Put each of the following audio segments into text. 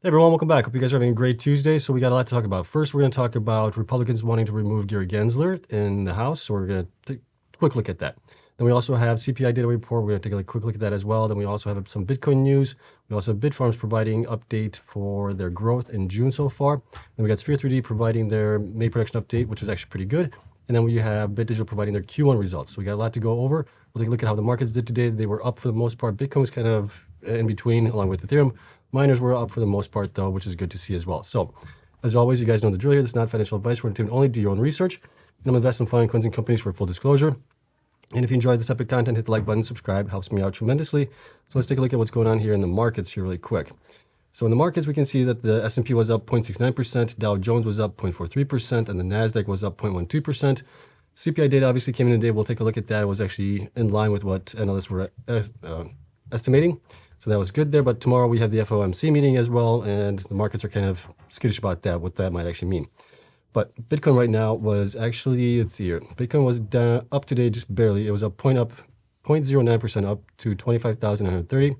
Hey everyone, welcome back. Hope you guys are having a great Tuesday. So we got a lot to talk about. First, we're going to talk about Republicans wanting to remove Gary Gensler in the House. So we're going to take a quick look at that. Then we also have CPI data report. We're going to take a quick look at that as well. Then we also have some Bitcoin news. We also have Bitfarms providing update for their growth in June so far. Then we got Sphere 3D providing their May production update, which is actually pretty good. And then we have BitDigital providing their Q1 results. So we got a lot to go over. We'll take a look at how the markets did today. They were up for the most part. Bitcoin was kind of in between, along with Ethereum. Miners were up for the most part, though, which is good to see as well. So, as always, you guys know the drill here. This is not financial advice. We're going to only do your own research. And I'm investing in fund cleansing companies for full disclosure. And if you enjoyed this epic content, hit the like button, subscribe. Helps me out tremendously. So let's take a look at what's going on here in the markets here really quick. So in the markets, we can see that the S&P was up 0.69%, Dow Jones was up 0.43%, and the NASDAQ was up 0.12%. CPI data obviously came in today. We'll take a look at that. It was actually in line with what analysts were estimating. So that was good there. But tomorrow we have the FOMC meeting as well, and the markets are kind of skittish about that, what that might actually mean. But Bitcoin right now was actually, let's see here. Bitcoin was down, up today just barely. It was up 0.09% up to 25,930.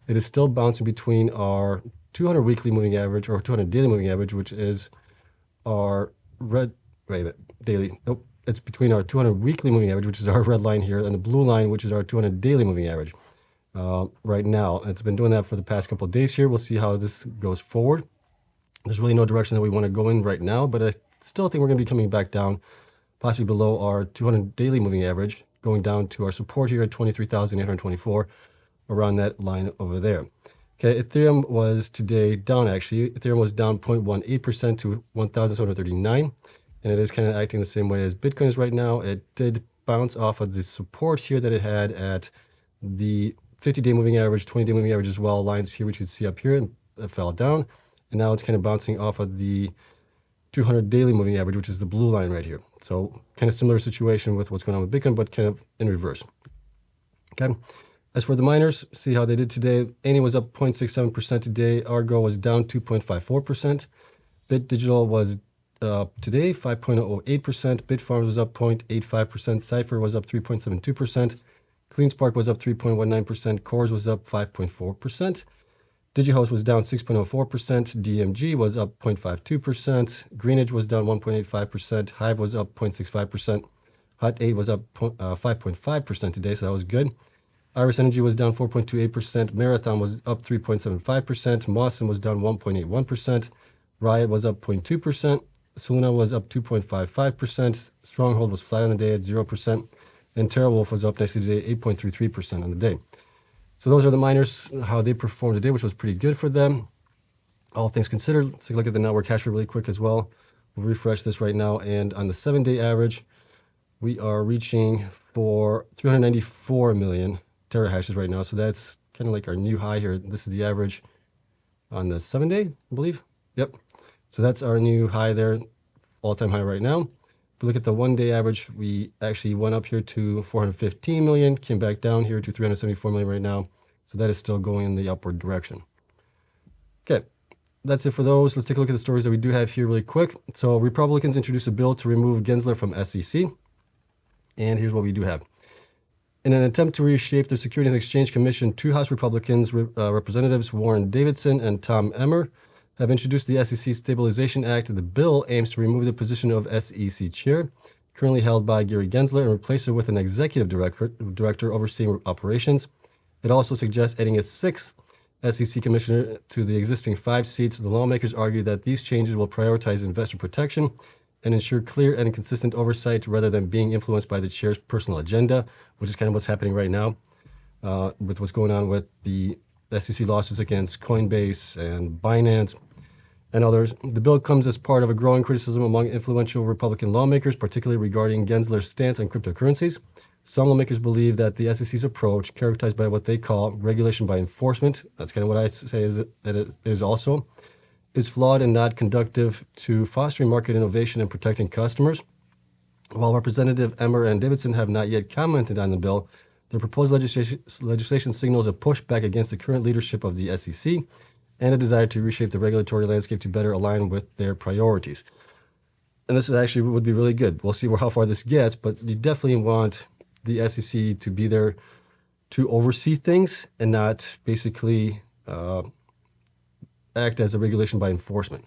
It is still bouncing between our 200 weekly moving average or 200 daily moving average, which is our daily. Nope. It's between our 200 weekly moving average, which is our red line here, and the blue line, which is our 200 daily moving average. Right now. It's been doing that for the past couple of days here. We'll see how this goes forward. There's really no direction that we want to go in right now, but I still think we're going to be coming back down, possibly below our 200 daily moving average, going down to our support here at 23,824, around that line over there. Okay, Ethereum was today down actually. Ethereum was down 0.18% to 1,739, and it is kind of acting the same way as Bitcoin is right now. It did bounce off of the support here that it had at the 50-day moving average, 20-day moving average as well, lines here, which you can see up here, and it fell down. And now it's kind of bouncing off of the 200 daily moving average, which is the blue line right here. So kind of similar situation with what's going on with Bitcoin, but kind of in reverse. Okay. As for the miners, see how they did today. Annie was up 0.67% today. Argo was down 2.54%. BitDigital was today 5.08%. Bitfarms was up 0.85%. Cypher was up 3.72%. CleanSpark was up 3.19%. Cores was up 5.4%. DigiHost was down 6.04%. DMG was up 0.52%. Greenidge was down 1.85%. Hive was up 0.65%. Hut 8 was up 5.5% today, so that was good. Iris Energy was down 4.28%. Marathon was up 3.75%. Mawson was down 1.81%. Riot was up 0.2%. Soluna was up 2.55%. Stronghold was flat on the day at 0%. And TeraWolf was up nicely today, 8.33% on the day. So those are the miners, how they performed today, which was pretty good for them. All things considered, let's take a look at the network hash rate really quick as well. We'll refresh this right now. And on the 7-day average, we are reaching for 394 million terahashes right now. So that's kind of like our new high here. This is the average on the 7-day, I believe. Yep. So that's our new high there, all-time high right now. If we look at the 1-day average, we actually went up here to 415 million, came back down here to 374 million right now. So that is still going in the upward direction. Okay, that's it for those. Let's take a look at the stories that we do have here really quick. So Republicans introduced a bill to remove Gensler from SEC. And here's what we do have. In an attempt to reshape the Securities and Exchange Commission, two House Republicans, Representatives Warren Davidson and Tom Emmer, have introduced the SEC Stabilization Act. The bill aims to remove the position of SEC chair, currently held by Gary Gensler, and replace it with an executive director overseeing operations. It also suggests adding a sixth SEC commissioner to the existing 5 seats. The lawmakers argue that these changes will prioritize investor protection and ensure clear and consistent oversight rather than being influenced by the chair's personal agenda, which is kind of what's happening right now with what's going on with the SEC lawsuits against Coinbase and Binance and others. The bill comes as part of a growing criticism among influential Republican lawmakers, particularly regarding Gensler's stance on cryptocurrencies. Some lawmakers believe that the SEC's approach, characterized by what they call regulation by enforcement, that's kind of what I say that it is also, is flawed and not conducive to fostering market innovation and protecting customers. While Representative Emmer and Davidson have not yet commented on the bill, the proposed legislation signals a pushback against the current leadership of the SEC and a desire to reshape the regulatory landscape to better align with their priorities. And this is actually would be really good. We'll see how far this gets, but you definitely want the SEC to be there to oversee things and not basically act as a regulation by enforcement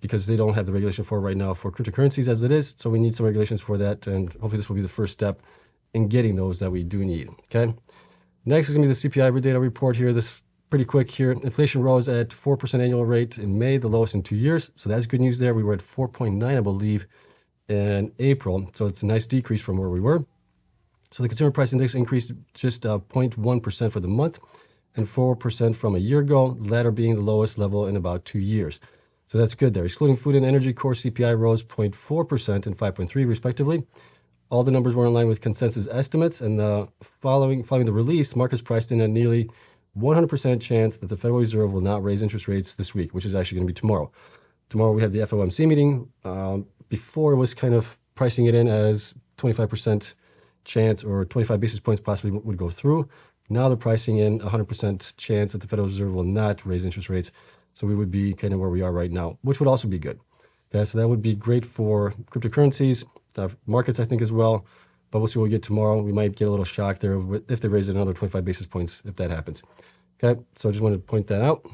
because they don't have the regulation for right now for cryptocurrencies as it is. So we need some regulations for that, and hopefully this will be the first step in getting those that we do need. Okay. Next is going to be the CPI data report here. This is pretty quick here. Inflation rose at 4% annual rate in May, the lowest in 2 years. So that's good news there. We were at 4.9, I believe, in April. So it's a nice decrease from where we were. So the consumer price index increased just 0.1% for the month and 4% from a year ago, the latter being the lowest level in about 2 years. So that's good there. Excluding food and energy, core CPI rose 0.4% and 5.3% respectively. All the numbers were in line with consensus estimates, and following the release, markets priced in a nearly 100% chance that the Federal Reserve will not raise interest rates this week, which is actually going to be tomorrow. Tomorrow we have the FOMC meeting. Before it was kind of pricing it in as 25% chance or 25 basis points possibly would go through. Now they're pricing in 100% chance that the Federal Reserve will not raise interest rates. So we would be kind of where we are right now, which would also be good. Okay, so that would be great for cryptocurrencies, the markets, I think, as well. But we'll see what we get tomorrow. We might get a little shock there if they raise it another 25 basis points, if that happens. Okay, so I just wanted to point that out.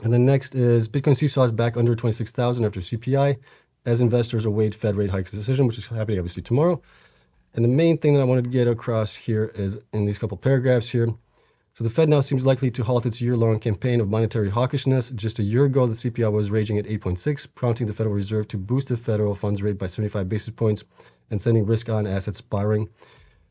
And then next is Bitcoin Sesaws back under 26,000 after CPI as investors await Fed rate hikes decision, which is happening obviously tomorrow. And the main thing that I wanted to get across here is in these couple paragraphs here. So the Fed now seems likely to halt its year-long campaign of monetary hawkishness. Just a year ago, the CPI was raging at 8.6, prompting the Federal Reserve to boost the federal funds rate by 75 basis points and sending risk-on assets spiraling.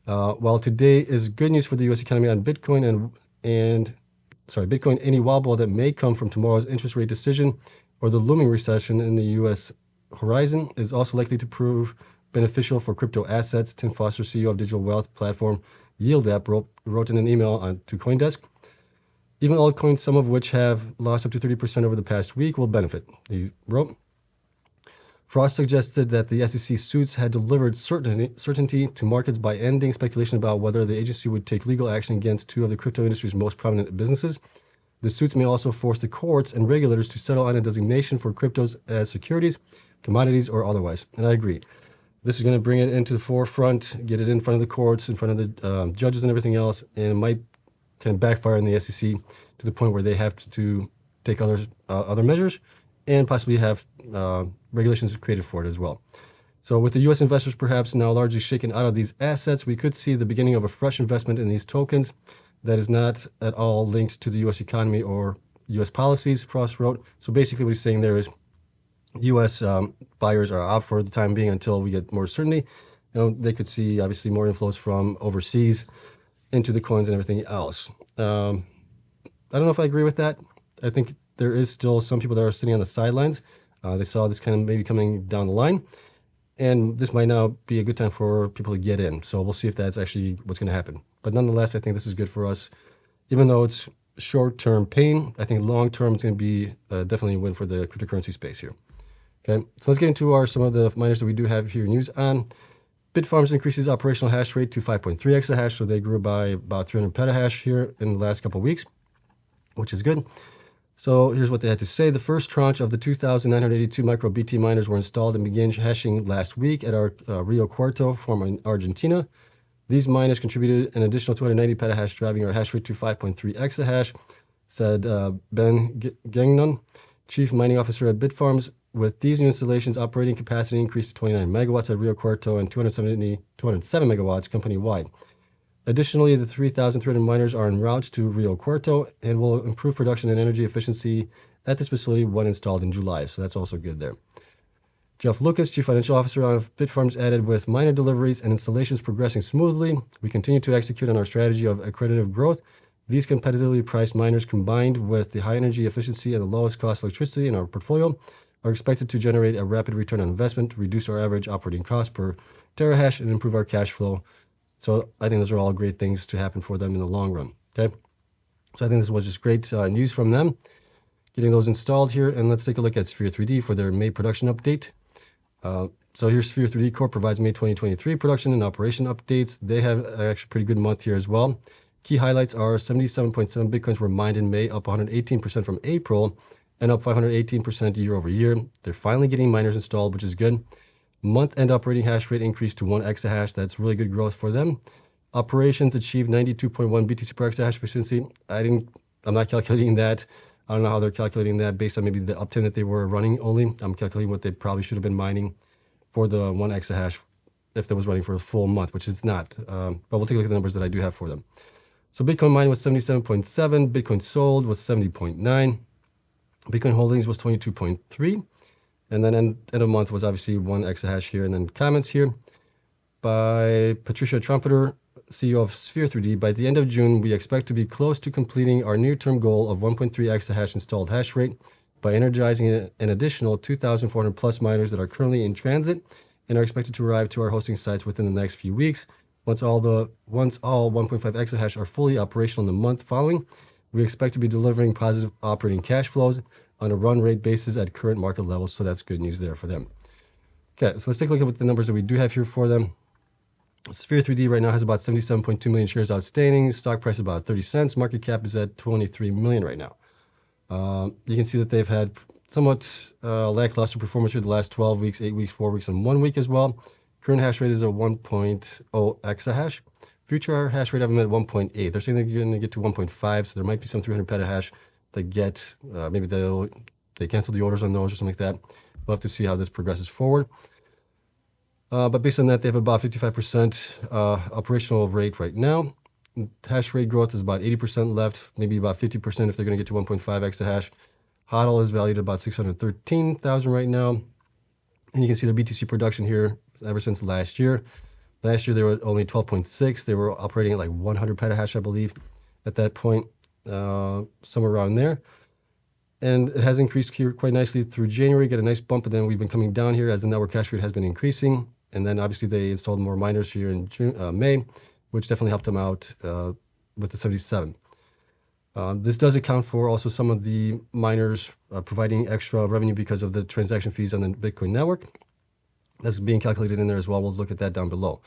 While today is good news for the U.S. economy on Bitcoin Bitcoin, any wobble that may come from tomorrow's interest rate decision or the looming recession in the U.S. horizon is also likely to prove beneficial for crypto assets. Tim Foster, CEO of digital wealth platform Yield App, wrote in an email to CoinDesk. Even altcoins, some of which have lost up to 30% over the past week, will benefit, he wrote. Frost suggested that the SEC suits had delivered certainty to markets by ending speculation about whether the agency would take legal action against two of the crypto industry's most prominent businesses. The suits may also force the courts and regulators to settle on a designation for cryptos as securities, commodities, or otherwise. And I agree. This is going to bring it into the forefront, get it in front of the courts, in front of the judges and everything else, and it might kind of backfire in the SEC to the point where they have to take other measures and possibly have regulations created for it as well. So with the U.S. investors perhaps now largely shaken out of these assets, we could see the beginning of a fresh investment in these tokens that is not at all linked to the U.S. economy or U.S. policies, Frost wrote. So basically what he's saying there is U.S. Buyers are out for the time being until we get more certainty. They could see obviously more inflows from overseas into the coins and everything else. I don't know if I agree with that. I think there is still some people that are sitting on the sidelines. They saw this kind of maybe coming down the line, and this might now be a good time for people to get in. So we'll see if that's actually what's going to happen. But nonetheless, I think this is good for us. Even though it's short-term pain, I think long-term it's going to be definitely a win for the cryptocurrency space here. Okay, so let's get into some of the miners that we do have here news on. Bitfarms increases operational hash rate to 5.3 exahash, so they grew by about 300 petahash here in the last couple of weeks, which is good. So here's what they had to say. The first tranche of the 2,982 micro BT miners were installed and began hashing last week at our Rio Cuarto farm in Argentina. These miners contributed an additional 290 petahash, driving our hash rate to 5.3 exahash, said Ben Gagnon, chief mining officer at Bitfarms. With these new installations, operating capacity increased to 29 megawatts at Rio Cuarto and 207 megawatts company-wide. Additionally, the 3,300 miners are en route to Rio Cuarto and will improve production and energy efficiency at this facility when installed in July. So that's also good there. Jeff Lucas, chief financial officer of Bitfarms, added, with miner deliveries and installations progressing smoothly, we continue to execute on our strategy of accretive growth. These competitively priced miners, combined with the high energy efficiency and the lowest cost electricity in our portfolio, are expected to generate a rapid return on investment, reduce our average operating cost per terahash, and improve our cash flow. So I think those are all great things to happen for them in the long run. Okay, so I think this was just great news from them, getting those installed here. And let's take a look at Sphere 3D for their May production update. So here's Sphere 3D Corp provides May 2023 production and operation updates. They have actually a pretty good month here as well. Key highlights are 77.7 Bitcoins were mined in May, up 118% from April, and up 518% year over year. They're finally getting miners installed, which is good. Month-end operating hash rate increased to 1 exahash. That's really good growth for them. Operations achieved 92.1 BTC per exahash efficiency. I'm not calculating that I don't know how they're calculating that based on maybe the uptime that they were running only. I'm calculating what they probably should have been mining for the 1 exahash if that was running for a full month, which it's not. But we'll take a look at the numbers that I do have for them. So Bitcoin mined was 77.7, Bitcoin sold was 70.9, Bitcoin holdings was 22.3, and then end of month was obviously 1 exahash here, and then comments here by Patricia Trumpeter, CEO of Sphere 3D. By the end of June, we expect to be close to completing our near-term goal of 1.3 exahash installed hash rate by energizing an additional 2,400 plus miners that are currently in transit and are expected to arrive to our hosting sites within the next few weeks. Once all 1.5 exahash are fully operational in the month following, we expect to be delivering positive operating cash flows on a run rate basis at current market levels. So that's good news there for them. Okay, so let's take a look at what the numbers that we do have here for them. Sphere 3D right now has about 77.2 million shares outstanding. Stock price about 30 cents. Market cap is at 23 million right now. You can see that they've had somewhat lackluster performance here the last 12 weeks, 8 weeks, 4 weeks, and 1 week as well. Current hash rate is at 1.0 exahash. Future hash rate have them at 1.8. They're saying they're going to get to 1.5, so there might be some 300 petahash that get, maybe they cancel the orders on those or something like that. We'll have to see how this progresses forward. But based on that, they have about 55% operational rate right now. Hash rate growth is about 80% left, maybe about 50% if they're going to get to 1.5 exahash. HODL is valued at about 613,000 right now. And you can see their BTC production here ever since last year. Last year, they were at only 12.6. They were operating at like 100 petahash, I believe, at that point, somewhere around there. And it has increased here quite nicely through January, get a nice bump, and then we've been coming down here as the network hash rate has been increasing. And then obviously they installed more miners here in May, which definitely helped them out with the 77. This does account for also some of the miners providing extra revenue because of the transaction fees on the Bitcoin network. That's being calculated in there as well. We'll look at that down below.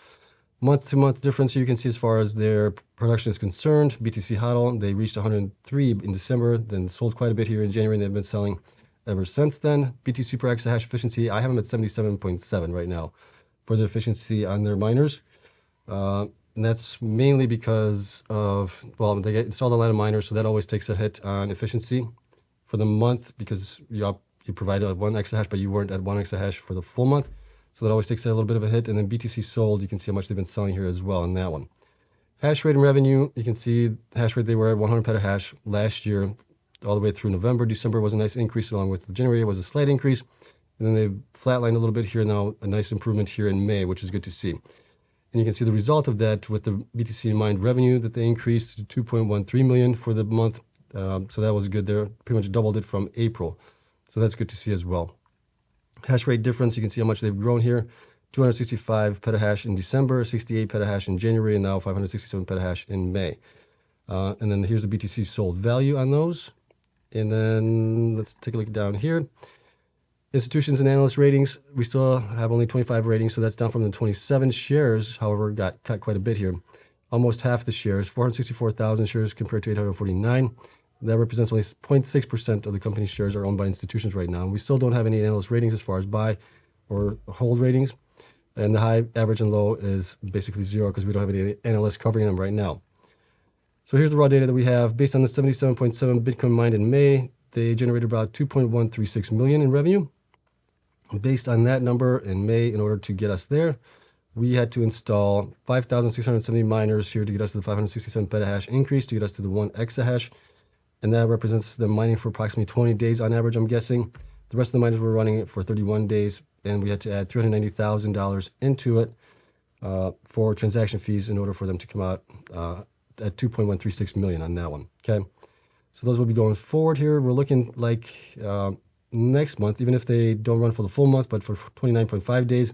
Month-to-month difference here you can see as far as their production is concerned. BTC HODL, they reached 103 in December, then sold quite a bit here in January, and they've been selling ever since then. BTC per exahash efficiency, I have them at 77.7 right now for the efficiency on their miners. And that's mainly because of, well, they installed a lot of miners, so that always takes a hit on efficiency for the month because you provided 1 exahash, but you weren't at 1 exahash for the full month. So that always takes a little bit of a hit. And then BTC sold, you can see how much they've been selling here as well on that one. Hash rate and revenue, you can see hash rate, they were at 100 petahash last year, all the way through November. December was a nice increase, along with January was a slight increase. And then they flatlined a little bit here now, a nice improvement here in May, which is good to see. And you can see the result of that with the BTC mined revenue that they increased to 2.13 million for the month. So that was good there, pretty much doubled it from April. So that's good to see as well. Hash rate difference, you can see how much they've grown here. 265 petahash in December, 68 petahash in January, and now 567 petahash in May. And then here's the BTC sold value on those. And then let's take a look down here. Institutions and analyst ratings, we still have only 25 ratings, so that's down from the 27 shares, however, got cut quite a bit here. Almost half the shares, 464,000 shares compared to 849. That represents only 0.6% of the company's shares are owned by institutions right now. And we still don't have any analyst ratings as far as buy or hold ratings. And the high, average, and low is basically 0 because we don't have any analysts covering them right now. So here's the raw data that we have. Based on the 77.7 Bitcoin mined in May, they generated about 2.136 million in revenue. Based on that number in May, in order to get us there, we had to install 5,670 miners here to get us to the 567 petahash increase to get us to the 1 exahash. And that represents them mining for approximately 20 days on average, I'm guessing. The rest of the miners were running it for 31 days, and we had to add $390,000 into it for transaction fees in order for them to come out at 2.136 million on that one. Okay, so those will be going forward here. We're looking like next month, even if they don't run for the full month, but for 29.5 days,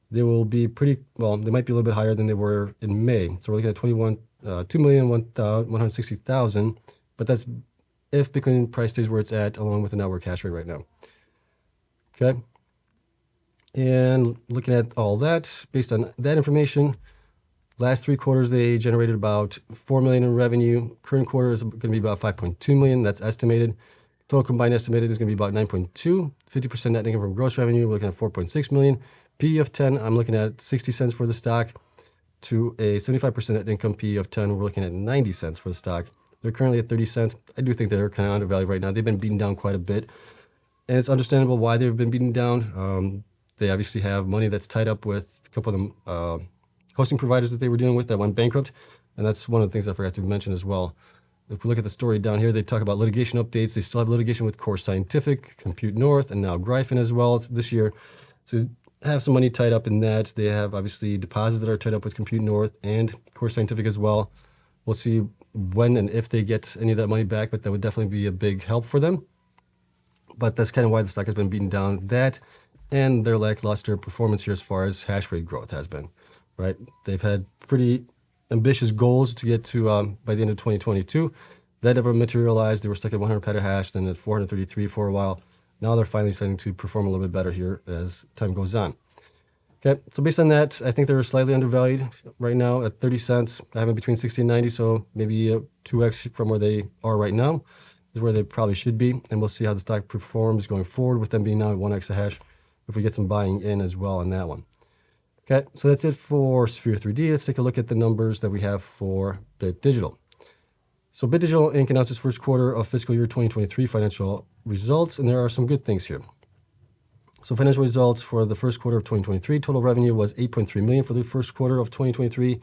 they will be pretty, well, they might be a little bit higher than they were in May. So we're looking at 2,160,000. But that's if Bitcoin price stays where it's at, along with the network hash rate right now. Okay. And looking at all that, based on that information, last 3 quarters, they generated about 4 million in revenue. Current quarter is going to be about 5.2 million. That's estimated. Total combined estimated is going to be about 9.2. 50% net income from gross revenue, we're looking at 4.6 million. PE of 10, I'm looking at 60 cents for the stock. To a 75% net income PE of 10, we're looking at 90 cents for the stock. They're currently at 30 cents. I do think they're kind of undervalued right now. They've been beaten down quite a bit. And it's understandable why they've been beaten down. They obviously have money that's tied up with a couple of them hosting providers that they were dealing with that went bankrupt. And that's one of the things I forgot to mention as well. If we look at the story down here, they talk about litigation updates. They still have litigation with Core Scientific, Compute North, and now Gryphon as well this year. So have some money tied up in that. They have obviously deposits that are tied up with Compute North and Core Scientific as well. We'll see when and if they get any of that money back, but that would definitely be a big help for them. But that's kind of why the stock has been beaten down. That and their lackluster performance here as far as hash rate growth has been, right? They've had pretty ambitious goals to get to by the end of 2022. That never materialized. They were stuck at 100 petahash, then at 433 for a while. Now they're finally starting to perform a little bit better here as time goes on. Okay, so based on that, I think they're slightly undervalued right now at 30 cents. I have it between 60 and 90, so maybe 2x from where they are right now is where they probably should be. And we'll see how the stock performs going forward with them being now at 1 exahash if we get some buying in as well on that one. Okay, so that's it for Sphere 3D. Let's take a look at the numbers that we have for Bit Digital. So Bit Digital Inc. announced its first quarter of fiscal year 2023 financial results, and there are some good things here. So financial results for the first quarter of 2023, total revenue was $8.3 million for the first quarter of 2023.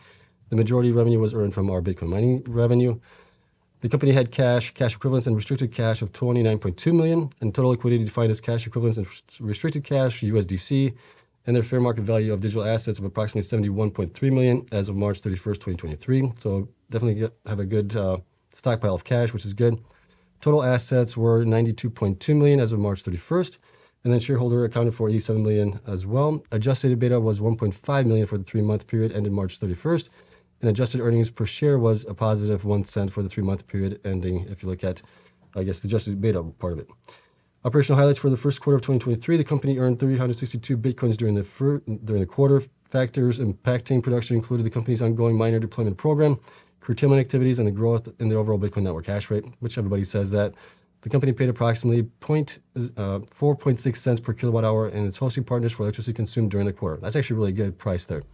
The majority of revenue was earned from our Bitcoin mining revenue. The company had cash equivalents, and restricted cash of $29.2 million, and total liquidity defined as cash equivalents and restricted cash, USDC, and their fair market value of digital assets of approximately $71.3 million as of March 31st, 2023. So definitely have a good stockpile of cash, which is good. Total assets were $92.2 million as of March 31st. And then shareholder accounted for $87 million as well. Adjusted EBITDA was $1.5 million for the 3-month period ended March 31st. And adjusted earnings per share was a positive 1 cent for the 3-month period ending, if you look at, I guess, the adjusted EBITDA part of it. Operational highlights for the first quarter of 2023. The company earned 362 Bitcoins during the quarter. Factors impacting production included the company's ongoing miner deployment program, curtailment activities, and the growth in the overall Bitcoin network hash rate, which everybody says that. The company paid approximately 4.6 cents per kilowatt hour in its hosting partners for electricity consumed during the quarter. That's actually a really good price there.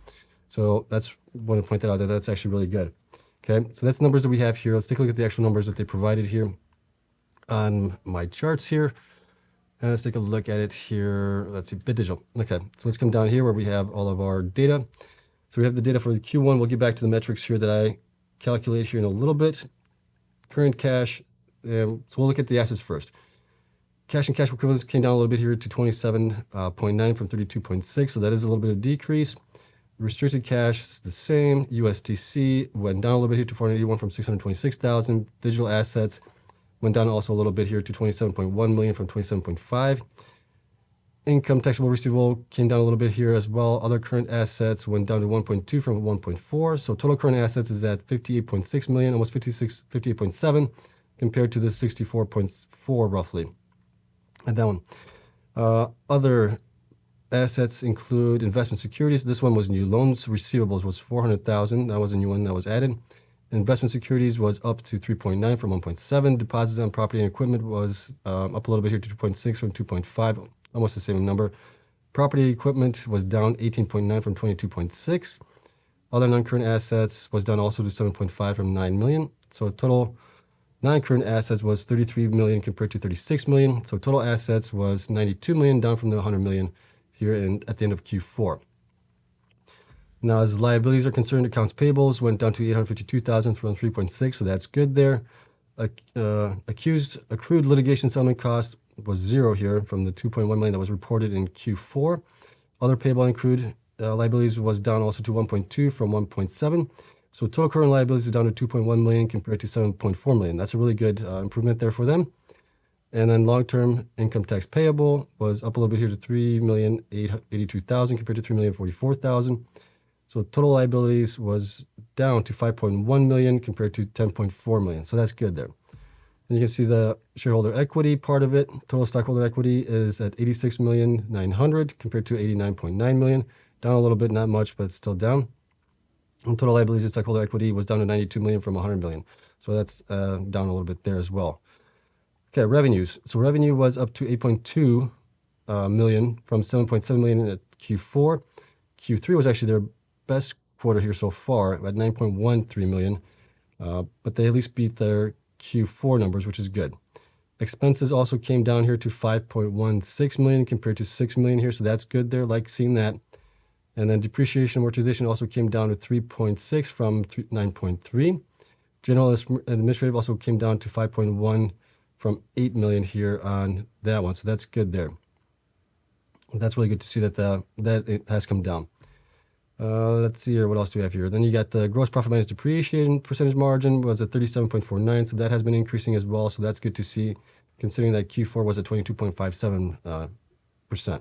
So that's want to point that out that that's actually really good. Okay, so that's the numbers that we have here. Let's take a look at the actual numbers that they provided here on my charts here. And let's take a look at it here. Let's see, Bit Digital. Okay, so let's come down here where we have all of our data. So we have the data for the Q1. We'll get back to the metrics here that I calculate here in a little bit. Current cash. So we'll look at the assets first. Cash and cash equivalents came down a little bit here to 27.9 from 32.6, so that is a little bit of decrease. Restricted cash is the same. USDC went down a little bit here to 481 from 626,000. Digital assets went down also a little bit here to 27.1 million from 27.5. Income taxable receivable came down a little bit here as well. Other current assets went down to 1.2 from 1.4. So total current assets is at 58.6 million, almost 58.7. Compared to the 64.4 roughly at that one. Other assets include investment securities. This one was new. Loans receivables was 400,000. That was a new one that was added. Investment securities was up to 3.9 from 1.7. Deposits on property and equipment was up a little bit here to 2.6 from 2.5, almost the same number. Property equipment was down 18.9 from 22.6. Other non-current assets was down also to 7.5 from 9 million. So total non-current assets was 33 million compared to 36 million. So total assets was 92 million, down from the 100 million here at the end of Q4. Now, as liabilities are concerned, accounts payables went down to 852,000 from 3.6, so that's good there. Accrued litigation settlement cost was 0 here from the 2.1 million that was reported in Q4. Other payable and accrued liabilities was down also to 1.2 from 1.7. So total current liabilities is down to 2.1 million compared to 7.4 million. That's a really good improvement there for them. And then long-term income tax payable was up a little bit here to 3,882,000 compared to 3,044,000. So total liabilities was down to 5.1 million compared to 10.4 million. So that's good there. And you can see the shareholder equity part of it. Total stockholder equity is at 86,900,000 compared to 89.9 million. Down a little bit, not much, but still down. And total liabilities and stockholder equity was down to 92 million from 100 million. So that's down a little bit there as well. Okay, revenues. So revenue was up to 8.2 million from 7.7 million at Q4. Q3 was actually their best quarter here so far at 9.13 million. But they at least beat their Q4 numbers, which is good. Expenses also came down here to 5.16 million compared to 6 million here, so that's good there. Like seeing that. And then depreciation and amortization also came down to 3.6 from 9.3. General administrative also came down to 5.1 from 8 million here on that one, so that's good there. That's really good to see that that it has come down. Let's see here. What else do we have here? Then you got the gross profit minus depreciation percentage margin was at 37.49, so that has been increasing as well. So that's good to see, considering that Q4 was at 22.57%.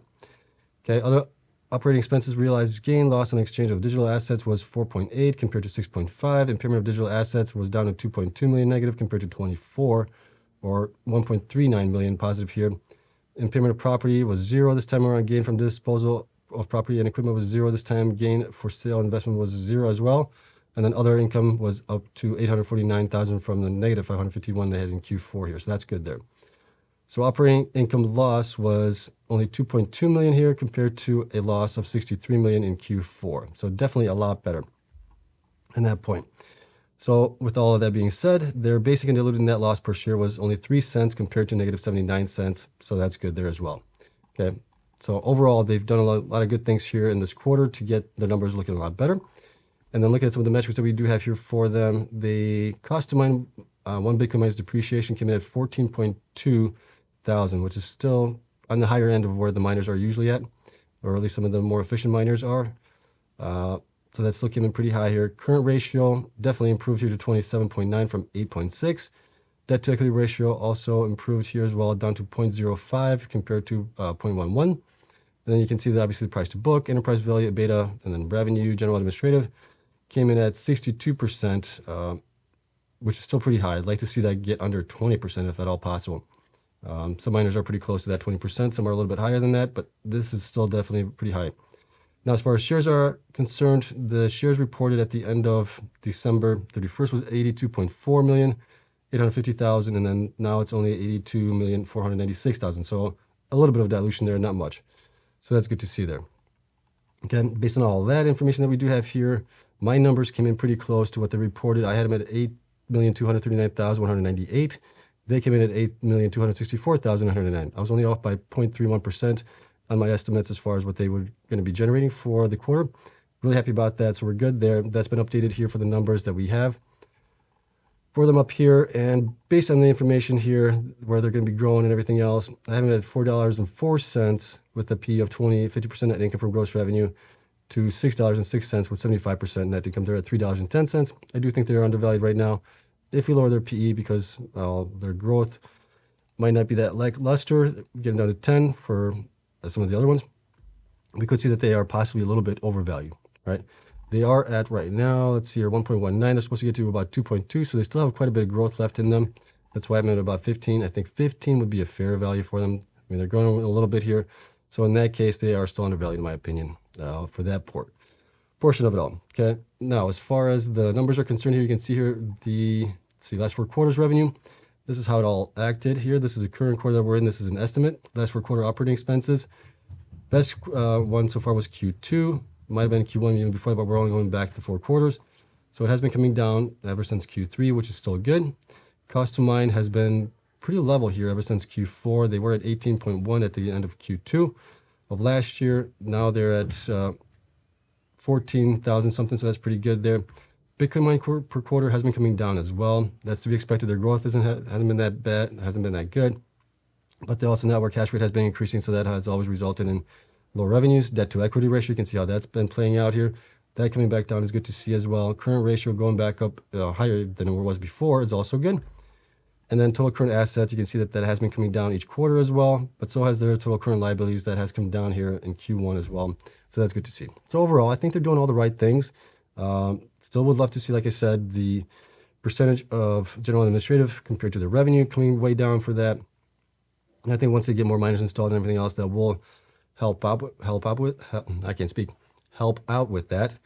Okay, other operating expenses, realized gain, loss on exchange of digital assets was 4.8 compared to 6.5. Impairment of digital assets was down to 2.2 million negative compared to 24, or 1.39 million positive here. Impairment of property was 0 this time around. Gain from disposal of property and equipment was 0 this time. Gain for sale and investment was 0 as well. And then other income was up to 849,000 from the negative 551 they had in Q4 here. So that's good there. So operating income loss was only 2.2 million here compared to a loss of 63 million in Q4. So definitely a lot better in that point. So with all of that being said, their basic and diluted net loss per share was only 3 cents compared to negative 79 cents. So that's good there as well. Okay. So overall, they've done a lot of good things here in this quarter to get the numbers looking a lot better. And then looking at some of the metrics that we do have here for them, the cost to mine 1 Bitcoin minus depreciation came in at 14.2 thousand, which is still on the higher end of where the miners are usually at, or at least some of the more efficient miners are. So that's still came in pretty high here. Current ratio definitely improved here to 27.9 from 8.6. Debt to equity ratio also improved here as well, down to 0.05 compared to 0.11. And then you can see that obviously the price to book, enterprise value, beta, and then revenue, general administrative came in at 62%, which is still pretty high. I'd like to see that get under 20% if at all possible. Some miners are pretty close to that 20%. Some are a little bit higher than that, but this is still definitely pretty high. Now, as far as shares are concerned, the shares reported at the end of December 31st was 82.4 million, 850,000, and then now it's only 82,496,000. So a little bit of dilution there, not much. So that's good to see there. Again, based on all that information that we do have here, my numbers came in pretty close to what they reported. I had them at 8,239,198. They came in at 8,264,109. I was only off by 0.31% on my estimates as far as what they were going to be generating for the quarter. Really happy about that. So we're good there. That's been updated here for the numbers that we have for them up here. And based on the information here, where they're going to be growing and everything else, I have them at $4.04 with a P of 50% net income from gross revenue, to $6.06 with 75% net income. They're at $3.10. I do think they're undervalued right now. If we lower their PE because their growth might not be that lackluster, getting down to 10 for some of the other ones, we could see that they are possibly a little bit overvalued, right? They are at right now, let's see here, 1.19. They're supposed to get to about 2.2, so they still have quite a bit of growth left in them. That's why I'm at about 15. I think 15 would be a fair value for them. I mean, they're growing a little bit here. So in that case, they are still undervalued, in my opinion, for that portion of it all. Okay. Now, as far as the numbers are concerned here, you can see here last 4 quarters revenue. This is how it all acted here. This is the current quarter that we're in. This is an estimate. Last 4 quarter operating expenses. Best one so far was Q2. Might have been Q1 even before that, but we're only going back to 4 quarters. So it has been coming down ever since Q3, which is still good. Cost to mine has been pretty level here ever since Q4. They were at 18.1 at the end of Q2 of last year. Now they're at 14,000 something, so that's pretty good there. Bitcoin mine per quarter has been coming down as well. That's to be expected. Their growth hasn't been that bad, hasn't been that good. But the also network hash rate has been increasing, so that has always resulted in low revenues. Debt to equity ratio, you can see how that's been playing out here. That coming back down is good to see as well. Current ratio going back up higher than it was before is also good. And then total current assets, you can see that has been coming down each quarter as well, but so has their total current liabilities. That has come down here in Q1 as well. So that's good to see. So overall, I think they're doing all the right things. Still would love to see, like I said, the percentage of general and administrative compared to the revenue coming way down for that. And I think once they get more miners installed and everything else, that will help out with that.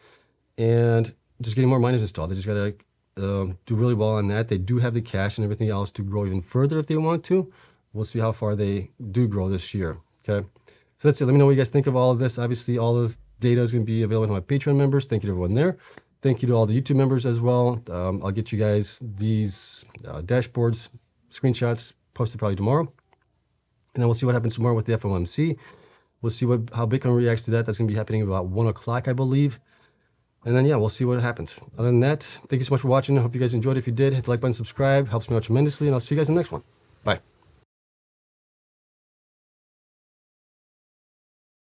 And just getting more miners installed. They just got to do really well on that. They do have the cash and everything else to grow even further if they want to. We'll see how far they do grow this year. Okay. So that's it. Let me know what you guys think of all of this. Obviously, all this data is going to be available to my Patreon members. Thank you to everyone there. Thank you to all the YouTube members as well. I'll get you guys these dashboards, screenshots posted probably tomorrow. And then we'll see what happens tomorrow with the FOMC. We'll see how Bitcoin reacts to that. That's going to be happening about 1 o'clock, I believe. And then, yeah, we'll see what happens. Other than that, thank you so much for watching. I hope you guys enjoyed. If you did, hit the like button, subscribe. Helps me out tremendously. And I'll see you guys in the next one. Bye.